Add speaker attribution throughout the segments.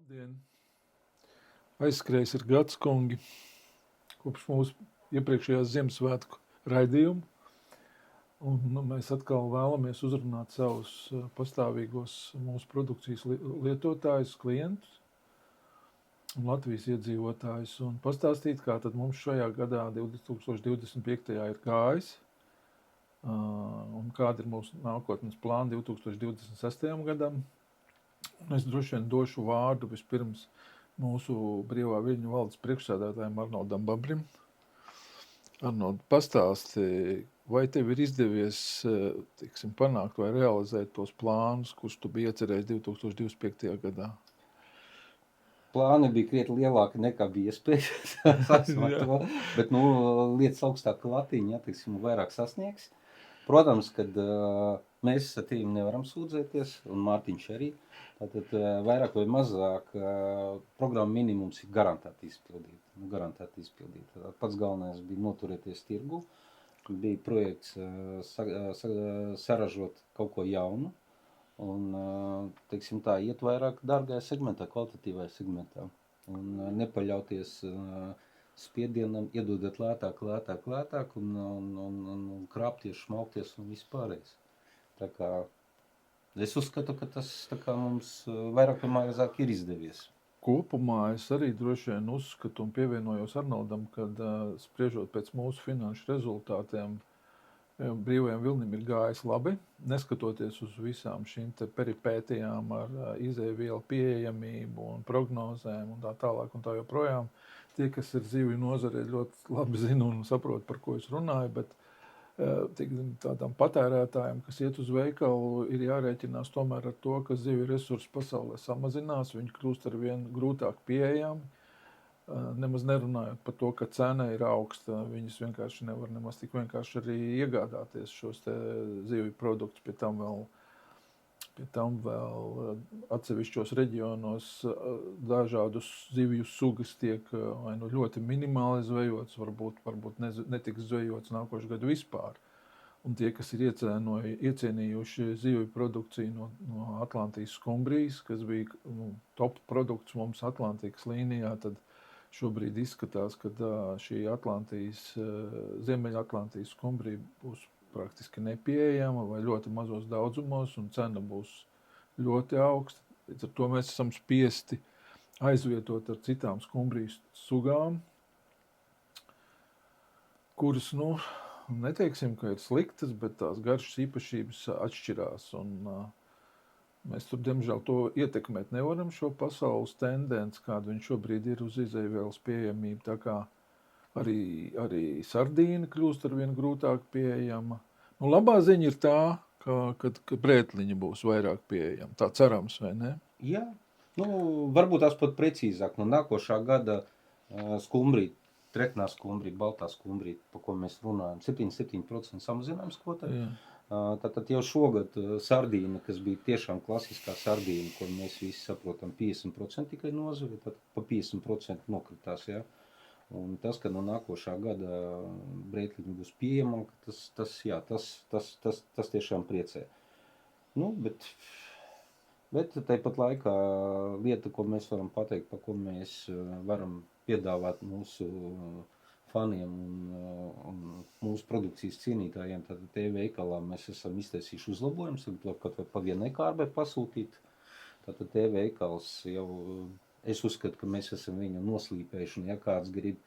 Speaker 1: Labdien! Aizskrējis ir gads, kungi, kopš mūsu iepriekšējās Ziemassvētku raidījuma. Un mēs atkal vēlamies uzrunāt savus pastāvīgos mūsu produkcijas lietotājus, klientus un Latvijas iedzīvotājus un pastāstīt, kā tad mums šajā gadā 2025. ir gājis un kāda ir mūsu nākotnes plāna 2026. gadam. Un es droši vien došu vārdu vispirms mūsu brīvā viļņu valdes priekšsēdētājiem Arnoldam Babrim. Arnold, pastāsti, vai tev ir izdevies, panākt vai realizēt tos plānus, kurus tu biji iecerējis 2025. gadā?
Speaker 2: Plāni bija krietni lielāki nekā bija iespējas, bet lietas augstāka latiņa, vairāk sasniegs. Protams, kad mēs ar tīm nevaram sūdzēties, un Mārtiņš arī. Tātad vairāk vai mazāk programma minimums ir garantēti izpildīt. Pats galvenais bija noturēties tirgu, bija projekts saražot kaut ko jaunu, un, iet vairāk dārgajā segmentā, kvalitatīvajā segmentā, un nepaļauties spiedienam, iedodot lētāk, un krāpties, šmaukties un vispārējais. Tā kā es uzskatu, ka tas mums vairāk vai mazāk ir izdevies.
Speaker 1: Kopumā es arī droši vien uzskatu un pievienojos Arnoldam, kad spriežot pēc mūsu finanšu rezultātiem, brīvajam vilnim ir gājis labi, neskatoties uz visām šīm te peripētijām ar izēvielu pieejamību un prognozēm un tā tālāk un tā joprojām. Tie, kas ir zivju nozarē, ļoti labi zina un saprot, par ko es runāju, bet tādām patērētājiem, kas iet uz veikalu, ir jārēķinās tomēr ar to, ka zivju resursi pasaulē samazinās, viņi kļūst ar vien grūtāk pieejami, nemaz nerunājot par to, ka cena ir augsta, viņas vienkārši nevar nemaz tik vienkārši arī iegādāties šos te zivju produktus, pie tam vēl atsevišķos reģionos dažādus zivju sugas tiek vai ļoti minimāli zvejots, varbūt netiks zvejots nākošu gadu vispār. Un tie, kas ir iecienījuši zivju produkciju no Atlantijas skumbrijas, kas bija top produkts mums Atlantikas līnijā, tad šobrīd izskatās, ka šī Ziemeļa Atlantijas skumbrija būs praktiski nepieejama vai ļoti mazos daudzumos, un cena būs ļoti augsta. Līdz ar to mēs esam spiesti aizvietot ar citām skumbrijas sugām, kuras, neteiksim, ka ir sliktas, bet tās garšas īpašības atšķirās. Un mēs tur, diemžēl, to ietekmēt nevaram, šo pasaules tendenci, kāda viņš šobrīd ir uz izēvielas pieejamību. Tā kā arī sardīna kļūst ar vien grūtāk pieejama. Labā ziņa ir tā, ka brētliņa būs vairāk pieejama. Tā cerams, vai ne?
Speaker 2: Jā, varbūt tās pat precīzāk. Nākošā gada skumbrija, treknā skumbrija, baltā skumbrija, par ko mēs runājam, 7% samazinājums kvotā. Tātad jau šogad sardīna, kas bija tiešām klasiskā sardīna, ko mēs visi saprotam, 50% tikai nozari, tad pa 50% nokritās, jā. Un tas, ka nākošā gada brētliņa būs pieejamāka, tas tiešām priecē. Bet tāpat laikā lieta, ko mēs varam pateikt, par ko mēs varam piedāvāt mūsu faniem un mūsu produkcijas cienītājiem, tad te veikalā mēs esam iztaisījuši uzlabojumus, kaut vai pa vienai kārbai pasūtīt. Tātad te veikals jau... Es uzskatu, ka mēs esam viņu noslīpējuši, un ja kāds grib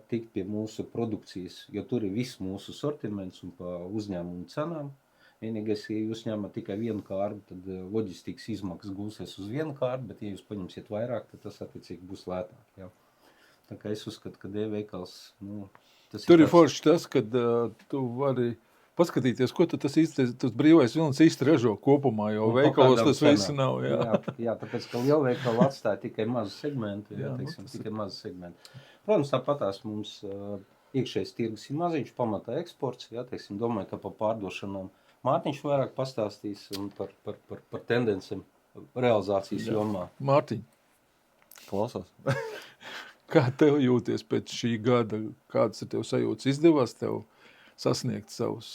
Speaker 2: tikt pie mūsu produkcijas, jo tur ir viss mūsu sortiments un pa uzņēmumu cenām. Vienīgais, ja jūs ņemat tikai vienu kārbu, tad loģistikas izmaksas gūsies uz vienu kārbu, bet ja jūs paņemsiet vairāk, tad tas attiecīgi būs lētāk. Jā. Tā kā es uzskatu, ka D-veikals...
Speaker 1: Tur ir forši tas, kad tu vari... Paskatīties, ko tas brīvais vilnis īsti ražo kopumā, jo veikalos tas viss nav.
Speaker 2: Jā, tāpēc, ka lielveikali atstāja tikai mazu segmentu. Tikai mazu segmentu. Protams, tāpatās mums iekšējais tirgus ir maziņš, pamatā eksports. Domāju, ka par pārdošanām Mārtiņš vairāk pastāstīs un par tendencēm realizācijas jomā.
Speaker 1: Mārtiņ,
Speaker 3: klausās.
Speaker 1: Kā tev jūties pēc šī gada? Kādas ir tev sajūtas? Izdevās tev sasniegt savus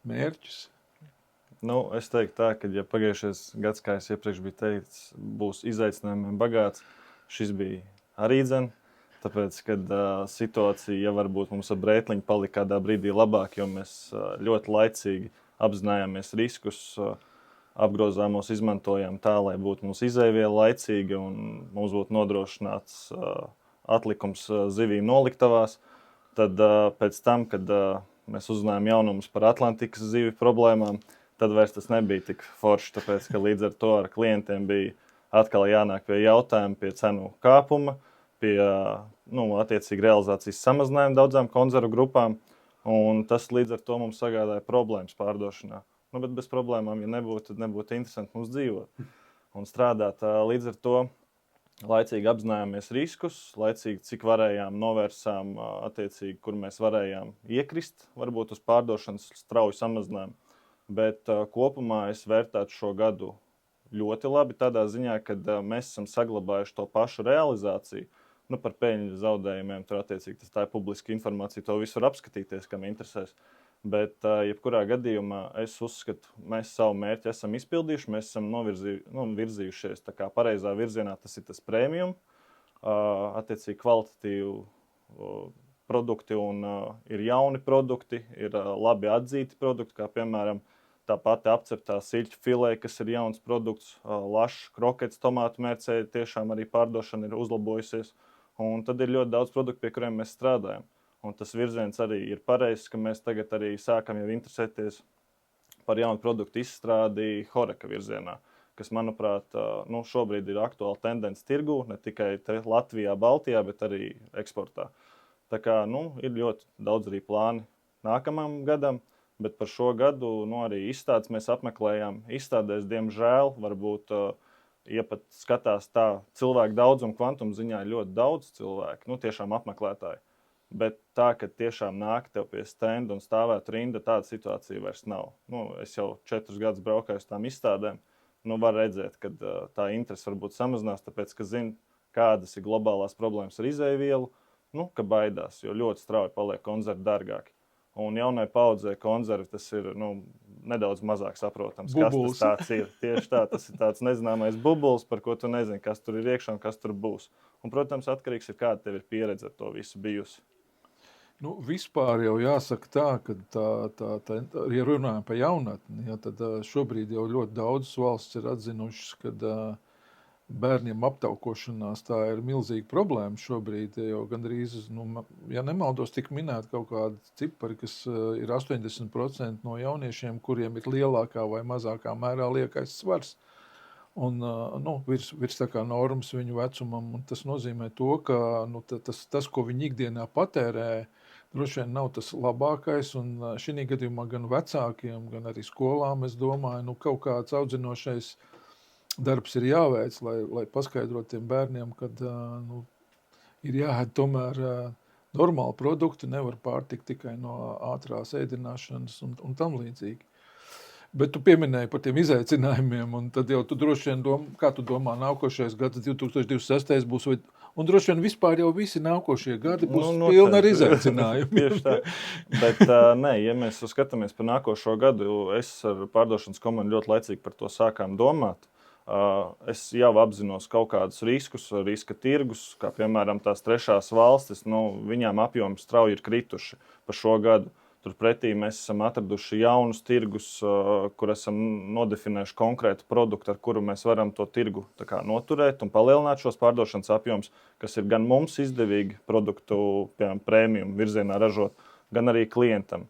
Speaker 1: mērķus?
Speaker 3: Es teiktu tā, ka, ja pagājušais gads, kā es iepriekš biju teicis, būs izaicinājumiem bagāts, šis bija arī dzen. Tāpēc, kad situācija, ja varbūt mums ar Breitliņu palika kādā brīdī labāk, jo mēs ļoti laicīgi apzinājāmies riskus, apgrozāmos izmantojām tā, lai būtu mums izēviela laicīga un mums būtu nodrošināts atlikums zivīm noliktavās, tad pēc tam, kad mēs uzzinājām jaunumus par Atlantikas zivju problēmām, tad vairs tas nebija tik forši, tāpēc, ka līdz ar to ar klientiem bija atkal jānāk pie jautājuma, pie cenu kāpuma, pie attiecīgi realizācijas samazinājuma daudzām konzervu grupām, un tas līdz ar to mums sagādāja problēmas pārdošanā. Bet bez problēmām, ja nebūtu, tad nebūtu interesanti mums dzīvot un strādāt. Līdz ar to laicīgi apzinājāmies riskus, laicīgi, cik varējām, novērsām attiecīgi, kur mēs varējām iekrist, varbūt uz pārdošanas strauju samazinājumu. Bet kopumā es vērtētu šo gadu ļoti labi tādā ziņā, ka mēs esam saglabājuši to pašu realizāciju. Par peļņu zaudējumiem, tur attiecīgi tā ir publiska informācija, to visu var apskatīties, kam interesēs. Bet, jebkurā gadījumā, es uzskatu, mēs savu mērķi esam izpildījuši, mēs esam virzījušies tā kā pareizā virzienā, tas ir tas premium, attiecīgi kvalitatīvi produkti un ir jauni produkti, ir labi atzīti produkti, kā piemēram tā pati apceptā siļķu filē, kas ir jauns produkts, lašs, krokets, tomātu mērcē, tiešām arī pārdošana ir uzlabojusies. Un tad ir ļoti daudz produktu, pie kuriem mēs strādājam. Un tas virziens arī ir pareizs, ka mēs tagad arī sākam jau interesēties par jaunu produktu izstrādi Horeka virzienā, kas, manuprāt, šobrīd ir aktuāla tendence tirgū, ne tikai Latvijā, Baltijā, bet arī eksportā. Tā kā, ir ļoti daudz arī plāni nākamam gadam, bet par šo gadu, arī izstādes mēs apmeklējām. Izstādēs, diemžēl, varbūt, ja pat skatās tā cilvēku daudzuma kvantuma ziņā ir ļoti daudz cilvēku, tiešām apmeklētāji. Bet tā, ka tiešām nāk tev pie stenda un stāvēt rinda, tāda situācija vairs nav. Es jau 4 gadus braukāju uz tām izstādēm. Var redzēt, ka tā interese varbūt samazinās, tāpēc, ka zina, kādas ir globālās problēmas ar izēvielu, ka baidās, jo ļoti strauji paliek konzervi dārgāki. Un jaunai paudzei konzervi tas ir nedaudz mazāk saprotams,
Speaker 1: Bubuls.
Speaker 3: Kas tas tāds ir. Tieši tā, tas ir tāds nezināmais bubuls, par ko tu nezini, kas tur ir iekšā un kas tur būs. Un, protams, atkarīgs ir, kāda tev ir pieredze ar to visu bijusi.
Speaker 1: Vispār jau jāsaka tā, ka ja runājam par jaunatni, tad šobrīd jau ļoti daudzas valsts ir atzinušas, ka bērniem aptaukošanās tā ir milzīga problēma šobrīd, jo gandrīz, ja nemaldos, tika minēta kaut kāda cipari, kas ir 80% no jauniešiem, kuriem ir lielākā vai mazākā mērā liekais svars. Un, virs tā kā normas viņu vecumam, un tas nozīmē to, ka tas, ko viņi ikdienā patērē, droši vien nav tas labākais, un šī gadījumā gan vecākiem, gan arī skolām, es domāju, kaut kāds audzinošais darbs ir jāveic, lai paskaidrot tiem bērniem, kad ir jāēd tomēr normāli produkti, nevar pārtikt tikai no ātrās ēdināšanas un tam līdzīgi. Bet tu pieminēji par tiem izaicinājumiem, un tad jau tu droši vien kā tu domā, nākošais gads 2026. būs, un droši vien vispār jau visi nākošie gadi būs pilni ar izaicinājumiem.
Speaker 3: Tieši tā. Bet, ja mēs skatāmies par nākošo gadu, es ar pārdošanas komandu ļoti laicīgi par to sākām domāt. Es jau apzinos kaut kādus riskus, riska tirgus, kā piemēram tās trešās valstis, viņām apjomi strauji ir krituši par šo gadu. Turpretī mēs esam atraduši jaunus tirgus, kur esam nodefinējuši konkrētu produktu, ar kuru mēs varam to tirgu noturēt un palielināt šos pārdošanas apjomus, kas ir gan mums izdevīgi produktu, piemēram, premium virzienā ražot, gan arī klientam.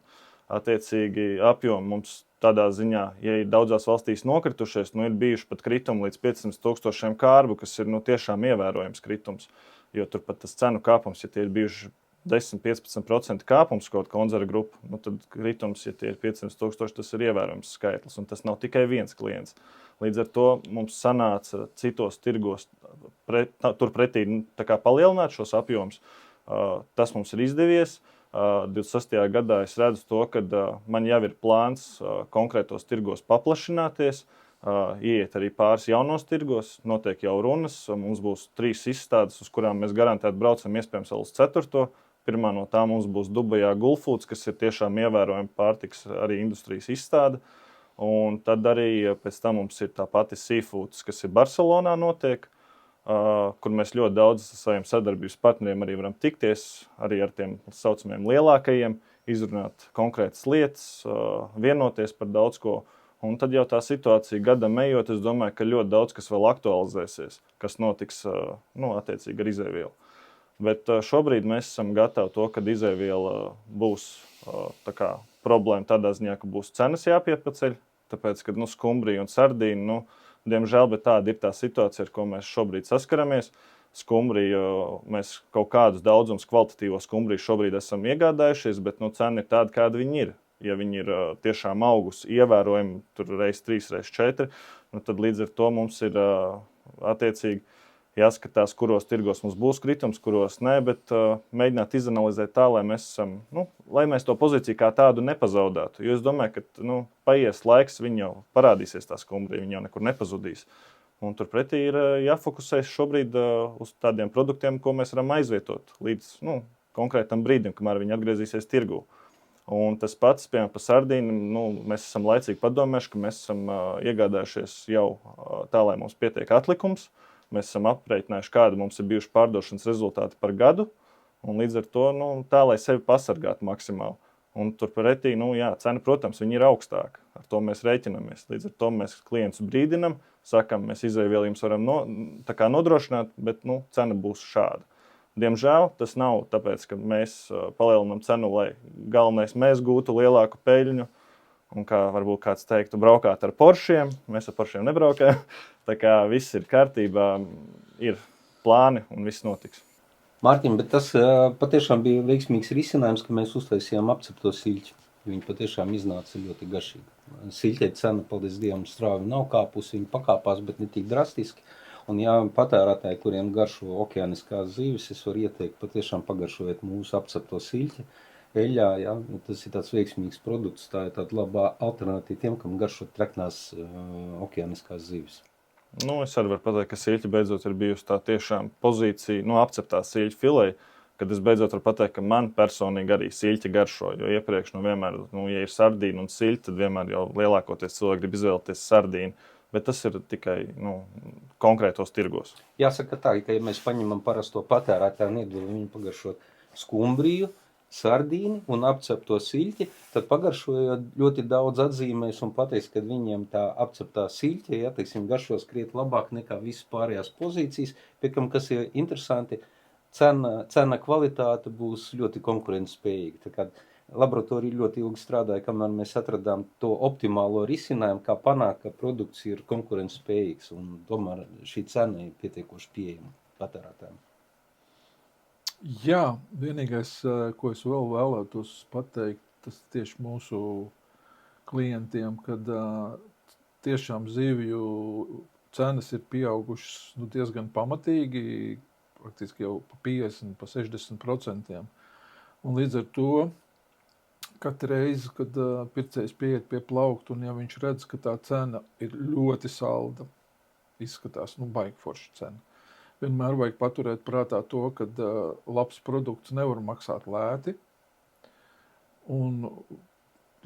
Speaker 3: Attiecīgi apjomi mums tādā ziņā, ja ir daudzās valstīs nokritušies, ir bijuši pat kritumi līdz 500,000 kārbu, kas ir tiešām ievērojams kritums, jo tur pat tas cenu kāpums, ja tie ir bijuši 10-15% kāpums kaut konzervu grupu, tad kritums, ja tie ir 500,000, tas ir ievērojams skaitlis, un tas nav tikai viens klients. Līdz ar to mums sanāca citos tirgos turpretī palielināt šos apjomus. Tas mums ir izdevies. 26. gadā es redzu to, ka man jau ir plāns konkrētos tirgos paplašināties, ieiet arī pāris jaunos tirgos, notiek jau runas, mums būs 3 izstādes, uz kurām mēs garantēti braucam, iespējams vēl uz 4. Pirmā no tām mums būs Dubajā Gulfoods, kas ir tiešām ievērojama pārtiks arī industrijas izstāde. Un tad arī pēc tam mums ir tā pati Seafoods, kas ir Barcelonā notiek, kur mēs ļoti daudz ar saviem sadarbības partneriem arī varam tikties, arī ar tiem saucamiem lielākajiem, izrunāt konkrētas lietas, vienoties par daudz ko. Un tad jau tā situācija gadam ejot, es domāju, ka ļoti daudz kas vēl aktualizēsies, kas notiks attiecīgi ar izēvielu. Bet šobrīd mēs esam gatavi to, ka izēviela būs problēma tādā ziņā, ka būs cenas jāpiepaceļ, tāpēc, ka skumbrija un sardīna, diemžēl, bet tāda ir tā situācija, ar ko mēs šobrīd saskaramies. Skumbrija, mēs kaut kādus daudzums kvalitatīvo skumbriju šobrīd esam iegādājušies, bet cena ir tāda, kāda viņi ir. Ja viņi ir tiešām augusi ievērojami, tur reiz 3, reiz 4, tad līdz ar to mums ir attiecīgi jāskatās, kuros tirgos mums būs kritums, kuros nē, bet mēģināt izanalizēt tā, lai mēs to pozīciju kā tādu nepazaudētu. Jo es domāju, ka paies laiks, viņi jau parādīsies tā skumbrija, viņi jau nekur nepazudīs. Un turpretī ir jāfokusēs šobrīd uz tādiem produktiem, ko mēs varam aizvietot līdz konkrētam brīdim, kamēr viņi atgriezīsies tirgū. Un tas pats, piemēram, par sardīnu, mēs esam laicīgi padomājuši, ka mēs esam iegādājušies jau tā, lai mums pietiek atlikums. Mēs esam aprēķinājuši, kāda mums ir bijuši pārdošanas rezultāti par gadu, un līdz ar to tā, lai sevi pasargātu maksimāli. Un turpretī, cena, protams, viņi ir augstāka. Ar to mēs rēķinamies. Līdz ar to mēs klientus brīdinam, sakam, mēs izēvielu jums varam nodrošināt, bet cena būs šāda. Diemžēl tas nav tāpēc, ka mēs palielinām cenu, lai galvenais mēs gūtu lielāku peļņu. Un kā varbūt kāds teiktu, braukāt ar Poršiem, mēs ar Poršiem nebraukājam. Tā kā viss ir kārtībā, ir plāni un viss notiks.
Speaker 2: Mārtiņ, bet tas patiešām bija veiksmīgs risinājums, ka mēs uztaisījām apcepto siļķi. Viņi patiešām iznāca ļoti garšīgi. Siļķei cena, paldies Dievam, strauji nav kāpusi, viņi pakāpās, bet ne tik drastiski. Un ja patērētāji, kuriem garšo okeāniskās zīves, es varu ieteikt patiešām pagaršojiet mūsu apcepto siļķi. Eļļā, tas ir tāds veiksmīgs produkts, tā ir tāda labā alternatīva tiem, kam garšo treknās okeāniskās zivis.
Speaker 3: Es arī varu pateikt, ka siļķa beidzot ir bijusi tā tiešām pozīcija, apceptā siļķa filei, kad es beidzot varu pateikt, ka man personīgi arī siļķa garšo, jo iepriekš vienmēr, ja ir sardīna un siļķa, tad vienmēr jau lielākoties cilvēki grib izvēlēties sardīnu, bet tas ir tikai konkrētos tirgos.
Speaker 2: Jāsaka tā, ka ja mēs paņemam parasto patērētāju un iedodam viņu pagaršot skumbriju, sardīni un apcepto siļķi, tad pagaršojot ļoti daudz atzīmēs un pateiks, ka viņiem tā apceptā siļķe, garšos krietni labāk nekā visas pārējās pozīcijas, piekam, kas ir interesanti, cena kvalitāte būs ļoti konkurentspējīga. Tā kā laboratorija ļoti ilgi strādāja, kamēr mēs atradām to optimālo risinājumu, kā panākt, ka produkts ir konkurentspējīgs, un tomēr šī cena ir pietiekoši pieejama patērētājiem.
Speaker 1: Jā, vienīgais, ko es vēl vēlētos pateikt, tas tieši mūsu klientiem, kad tiešām zivju cenas ir pieaugušas diezgan pamatīgi, praktiski jau pa 50, pa 60%. Un līdz ar to, katru reizi, kad pircējs pieiet pie plaukta, un ja viņš redz, ka tā cena ir ļoti salda, izskatās, baigi forša cena. Vienmēr vajag paturēt prātā to, ka labs produkts nevar maksāt lēti. Un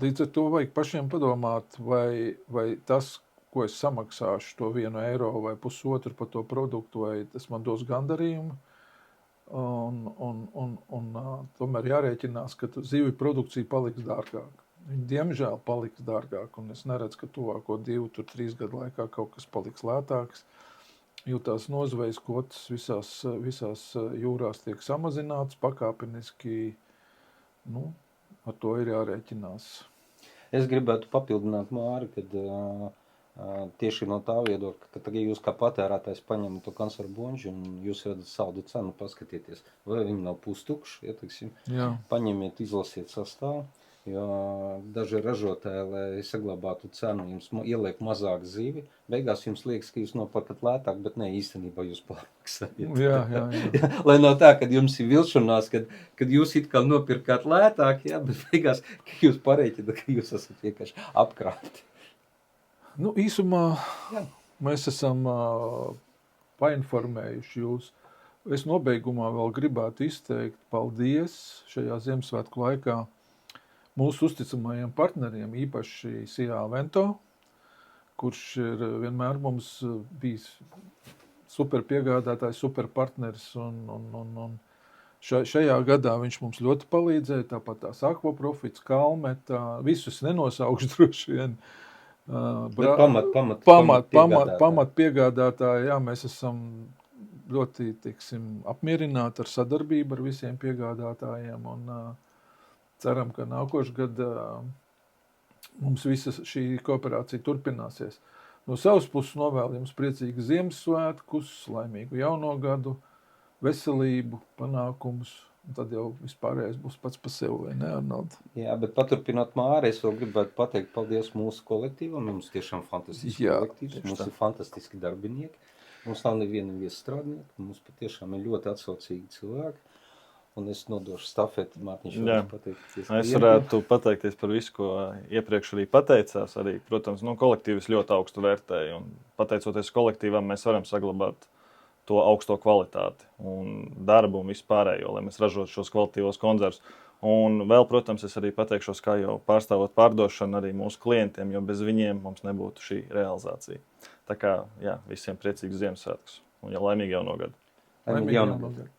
Speaker 1: līdz ar to vajag pašiem padomāt, vai tas, ko es samaksāšu, to 1 eiro vai 1,5 par to produktu, vai tas man dos gandarījumu. Un tomēr jārēķinās, ka zivju produkcija paliks dārgāk. Viņa diemžēl paliks dārgāk, un es neredzu, ka tuvāko 2-3 gadu laikā kaut kas paliks lētāks. Jo tās nozvejas kvotas visās jūrās tiek samazināts pakāpeniski, ar to ir jārēķinās.
Speaker 2: Es gribētu papildināt Māri, kad tieši no tā viedokļa, ka tagad jūs kā patērētājs paņemat to konservu bonžu un jūs redzat saldu cenu, paskatieties, vai viņi nav pustukši, paņemiet, izlasiet sastāvu. Jo daži ražotāji, lai saglabātu cenu, jums ieliek mazāk zivi. Beigās jums liekas, ka jūs nopērkat lētāk, bet ne, īstenībā jūs pārmaksājat.
Speaker 1: Jā.
Speaker 2: Lai nav tā, kad jums ir vilšanās, kad jūs it kā nopirkāt lētāk, bet beigās, ka jūs pareiķināt, ka jūs esat vienkārši apkrāpti.
Speaker 1: Īsumā mēs esam painformējuši jūs. Es nobeigumā vēl gribētu izteikt paldies šajā Ziemassvētku laikā mūsu uzticamajiem partneriem, īpaši Sijā Vento, kurš ir vienmēr mums bijis super piegādātājs, super partneris, un šajā gadā viņš mums ļoti palīdzēja, tāpat tās Aquaprofits, Kalmeta, visus nenosaukšu droši vien. Pamat piegādātāji, jā, mēs esam ļoti, teiksim, apmierināti ar sadarbību ar visiem piegādātājiem, un ceram, ka nākošu gadu mums visa šī kooperācija turpināsies. No savas puses novēlu jums priecīgu Ziemassvētkus, laimīgu jauno gadu, veselību, panākumus, un tad jau vispārējais būs pats pa sevi, vai ne, Arnold?
Speaker 2: Jā, bet paturpinot Māri, es vēl gribētu pateikt paldies mūsu kolektīvam, mums tiešām fantastisks kolektīvs, mums ir fantastiski darbinieki, mums nav neviena viestrādnieka, mums patiešām ir ļoti atsaucīgi cilvēki, un es nodošu stafeti Mārtiņš.
Speaker 3: Es varētu pateikties par visu, ko iepriekš arī pateicās. Arī, protams, kolektīvis ļoti augstu vērtēju, un pateicoties kolektīvam, mēs varam saglabāt to augsto kvalitāti un darbu un vispārējo, lai mēs ražotu šos kvalitīvos konzervus. Un vēl, protams, es arī pateikšos, kā jau pārstāvot pārdošanu arī mūsu klientiem, jo bez viņiem mums nebūtu šī realizācija. Tā kā, jā, visiem priecīgs Ziemassvētkus un laimīgi jauno gadu.
Speaker 2: Laimīgi jauno gadu.